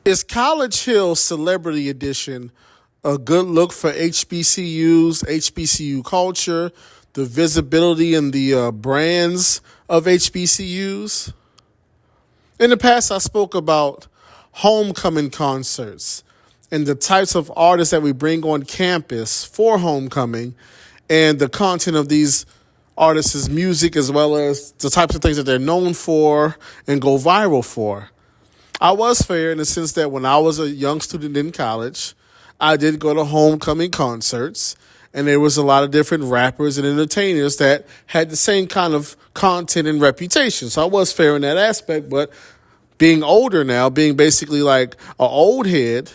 Is College Hill Celebrity Edition a good look for HBCUs, HBCU culture, the visibility and the brands of HBCUs? In the past, I spoke about homecoming concerts and the types of artists that we bring on campus for homecoming and the content of these artists' music as well as the types of things that they're known for and go viral for. I was fair in the sense that when I was a young student in college, I did go to homecoming concerts, and there was a lot of different rappers and entertainers that had the same kind of content and reputation. So I was fair in that aspect, but being older now, being basically like an old head,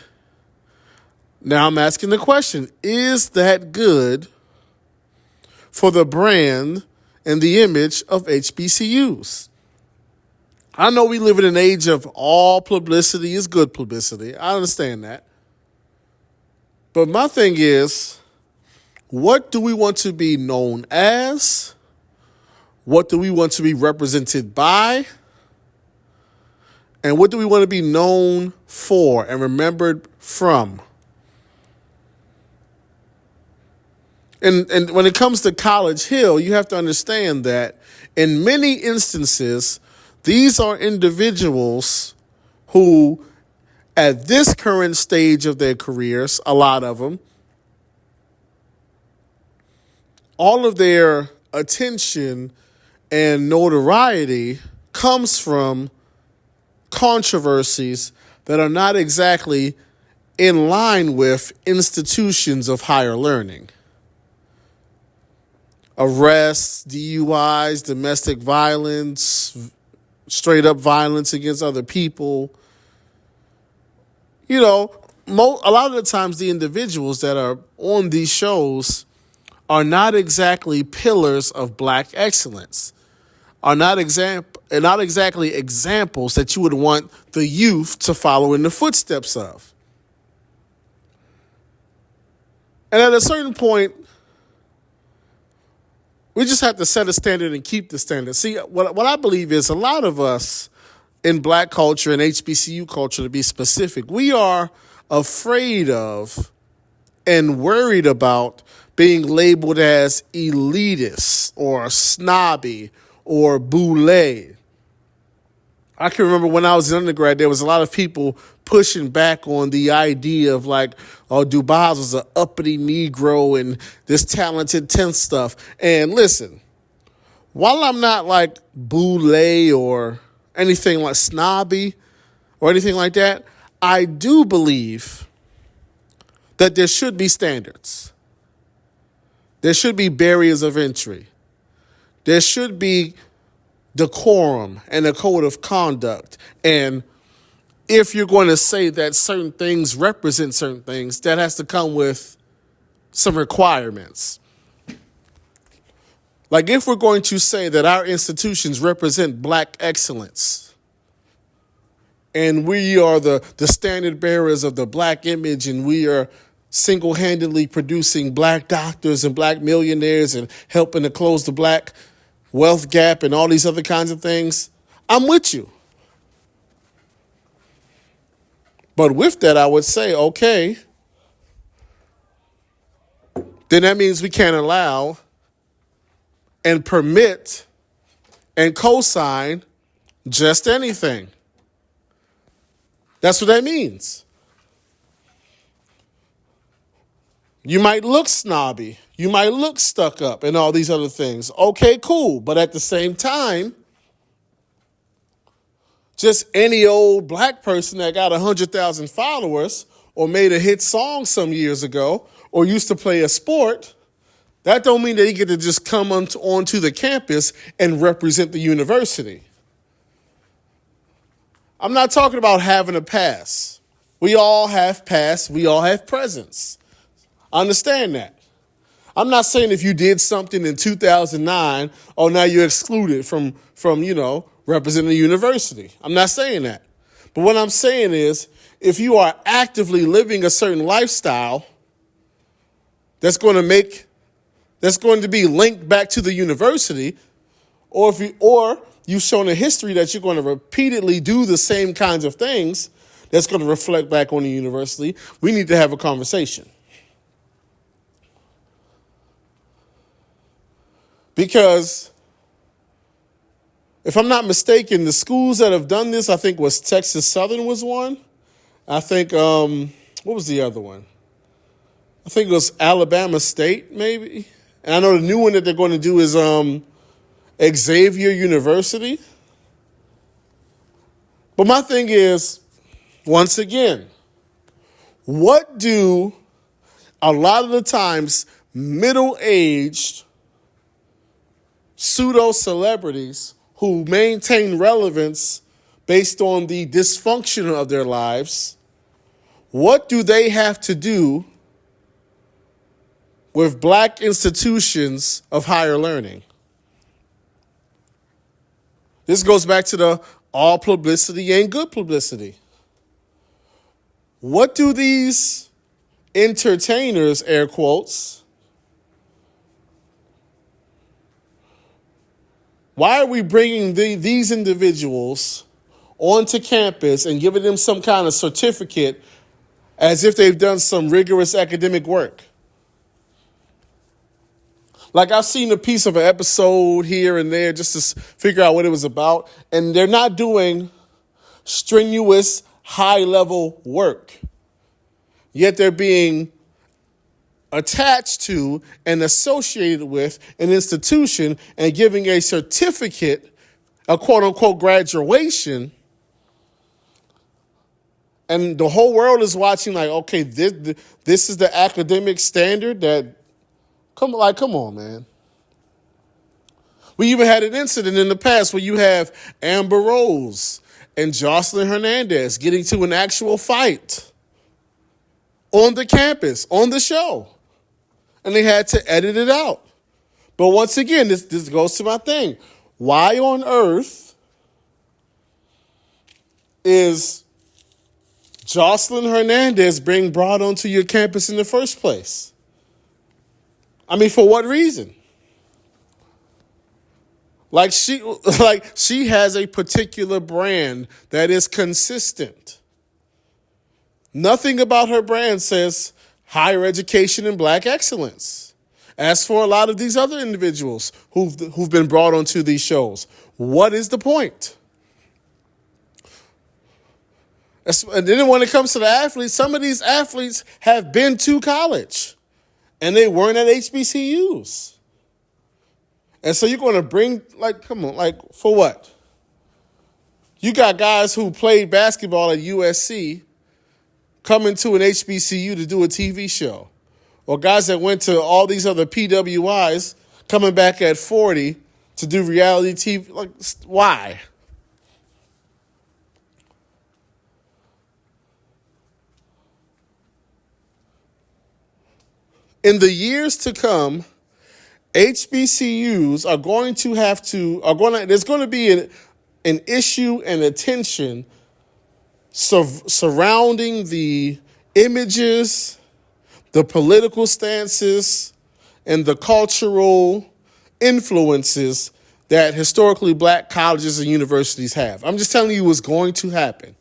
now I'm asking the question, is that good for the brand and the image of HBCUs? I know we live in an age of all publicity is good publicity. I understand that. But my thing is, what do we want to be known as? What do we want to be represented by? And what do we want to be known for and remembered from? And when it comes to College Hill, you have to understand that in many instances, these are individuals who, at this current stage of their careers, a lot of them, all of their attention and notoriety comes from controversies that are not exactly in line with institutions of higher learning. Arrests, DUIs, domestic violence, straight up violence against other people. You know, a lot of the times the individuals that are on these shows are not exactly pillars of black excellence, are not exactly examples that you would want the youth to follow in the footsteps of. And at a certain point, we just have to set a standard and keep the standard. See, what I believe is a lot of us in black culture and HBCU culture, to be specific, we are afraid of and worried about being labeled as elitist or snobby or boule. I can remember when I was an undergrad, there was a lot of people pushing back on the idea of like, oh, Dubaz was an uppity Negro and this talented 10th stuff. And listen, while I'm not like boule or anything like snobby or anything like that, I do believe that there should be standards. There should be barriers of entry. There should be decorum and a code of conduct. And if you're going to say that certain things represent certain things, that has to come with some requirements. Like if we're going to say that our institutions represent black excellence and we are the standard bearers of the black image and we are single-handedly producing black doctors and black millionaires and helping to close the black wealth gap and all these other kinds of things, I'm with you. But with that, I would say, okay, then that means we can't allow and permit and co-sign just anything. That's what that means. You might look snobby. You might look stuck up and all these other things. Okay, cool. But at the same time, just any old black person that got 100,000 followers or made a hit song some years ago or used to play a sport, that don't mean that he get to just come onto the campus and represent the university. I'm not talking about having a pass. We all have past. We all have presence. I understand that. I'm not saying if you did something in 2009, oh, now you're excluded from representing the university. I'm not saying that. But what I'm saying is if you are actively living a certain lifestyle that's going to be linked back to the university, or you've shown a history that you're going to repeatedly do the same kinds of things, that's going to reflect back on the university. We need to have a conversation. Because if I'm not mistaken, the schools that have done this, I think was Texas Southern was one. I think, what was the other one? I think it was Alabama State, maybe. And I know the new one that they're going to do is Xavier University. But my thing is, once again, what do a lot of the times middle-aged pseudo-celebrities who maintain relevance based on the dysfunction of their lives, what do they have to do with black institutions of higher learning? This goes back to the all publicity ain't good publicity. What do these entertainers, air quotes, why are we bringing these individuals onto campus and giving them some kind of certificate as if they've done some rigorous academic work? Like, I've seen a piece of an episode here and there just to figure out what it was about, and they're not doing strenuous, high-level work. Yet they're being attached to and associated with an institution and giving a certificate, a quote-unquote graduation, and the whole world is watching like, okay, this is the academic standard that, come on, man. We even had an incident in the past where you have Amber Rose and Jocelyn Hernandez getting to an actual fight on the campus, on the show. And they had to edit it out. But once again, this goes to my thing. Why on earth is Jocelyn Hernandez being brought onto your campus in the first place? I mean, for what reason? Like she has a particular brand that is consistent. Nothing about her brand says higher education and black excellence. As for a lot of these other individuals who've been brought onto these shows, what is the point? And then when it comes to the athletes, some of these athletes have been to college and they weren't at HBCUs. And so you're going to bring, come on, for what? You got guys who played basketball at USC coming to an HBCU to do a TV show. Or guys that went to all these other PWIs coming back at 40 to do reality TV. Why? In the years to come, HBCUs are going to there's going to be an issue and attention surrounding the images, the political stances, and the cultural influences that historically black colleges and universities have. I'm just telling you what's going to happen.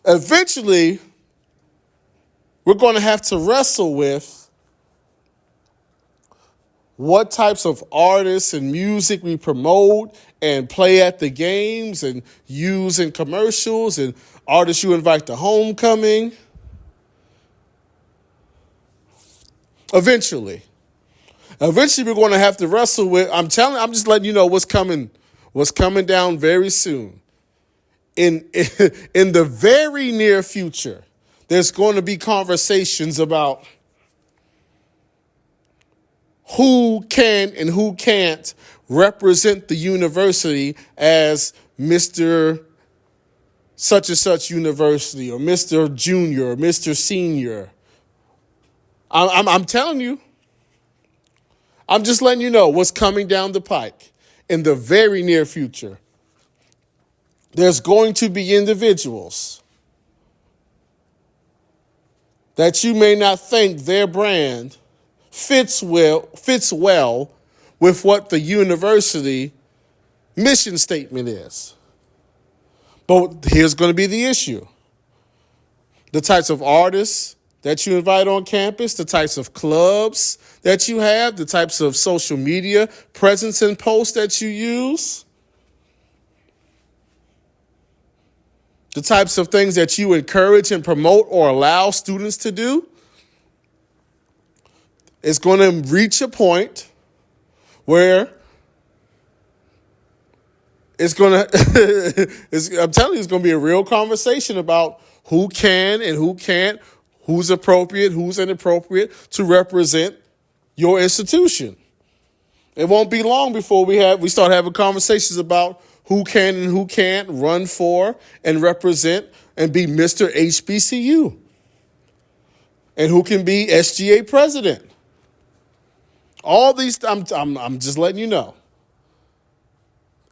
Eventually, we're going to have to wrestle with what types of artists and music we promote and play at the games and use in commercials and artists you invite to homecoming. Eventually, we're going to have to wrestle with, I'm just letting you know what's coming down very soon. In the very near future, there's going to be conversations about who can and who can't represent the university as Mr. such and such university or Mr. Junior or Mr. Senior. I'm telling you. I'm just letting you know what's coming down the pike in the very near future. There's going to be individuals that you may not think their brand fits well with what the university mission statement is. But here's going to be the issue. The types of artists that you invite on campus, the types of clubs that you have, the types of social media presence and posts that you use, the types of things that you encourage and promote or allow students to do, is going to reach a point where it's going to, I'm telling you, it's going to be a real conversation about who can and who can't, who's appropriate, who's inappropriate to represent your institution. It won't be long before we start having conversations about who can and who can't run for and represent and be Mr. HBCU, and who can be SGA president. All these, I'm just letting you know.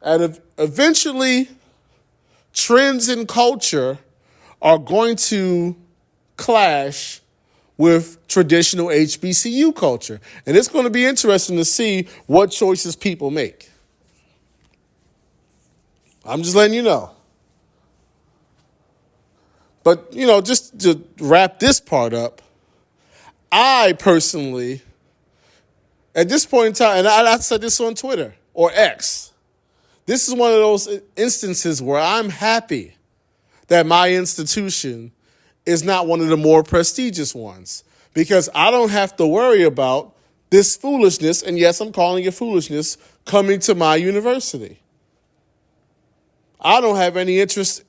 And eventually, trends in culture are going to clash with traditional HBCU culture. And it's going to be interesting to see what choices people make. I'm just letting you know. But, just to wrap this part up, I personally, at this point in time, and I said this on Twitter or X, this is one of those instances where I'm happy that my institution is not one of the more prestigious ones, because I don't have to worry about this foolishness, and yes, I'm calling it foolishness, coming to my university. I don't have any interested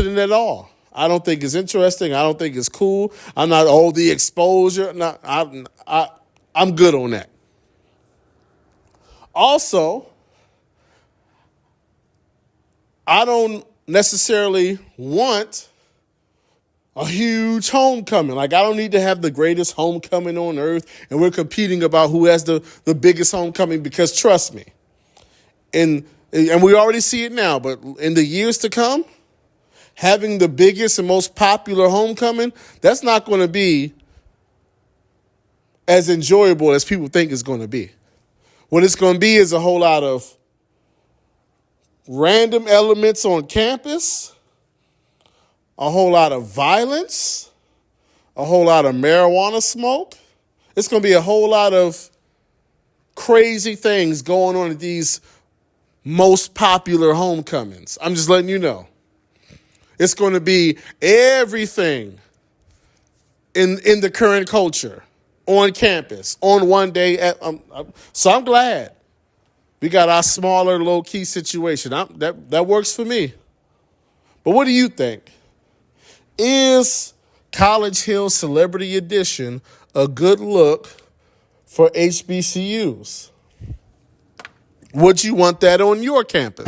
in it at all. I don't think it's interesting. I don't think it's cool. I'm not, the exposure. No, I'm good on that. Also, I don't necessarily want a huge homecoming. Like, I don't need to have the greatest homecoming on earth, and we're competing about who has the biggest homecoming, because trust me, and we already see it now, but in the years to come, having the biggest and most popular homecoming, that's not going to be as enjoyable as people think it's going to be. What it's going to be is a whole lot of random elements on campus, a whole lot of violence, a whole lot of marijuana smoke. It's going to be a whole lot of crazy things going on at these most popular homecomings. I'm just letting you know. It's going to be everything in the current culture on campus on one day. So I'm glad we got our smaller, low-key situation. That works for me. But what do you think? Is College Hill Celebrity Edition a good look for HBCUs? Would you want that on your campus?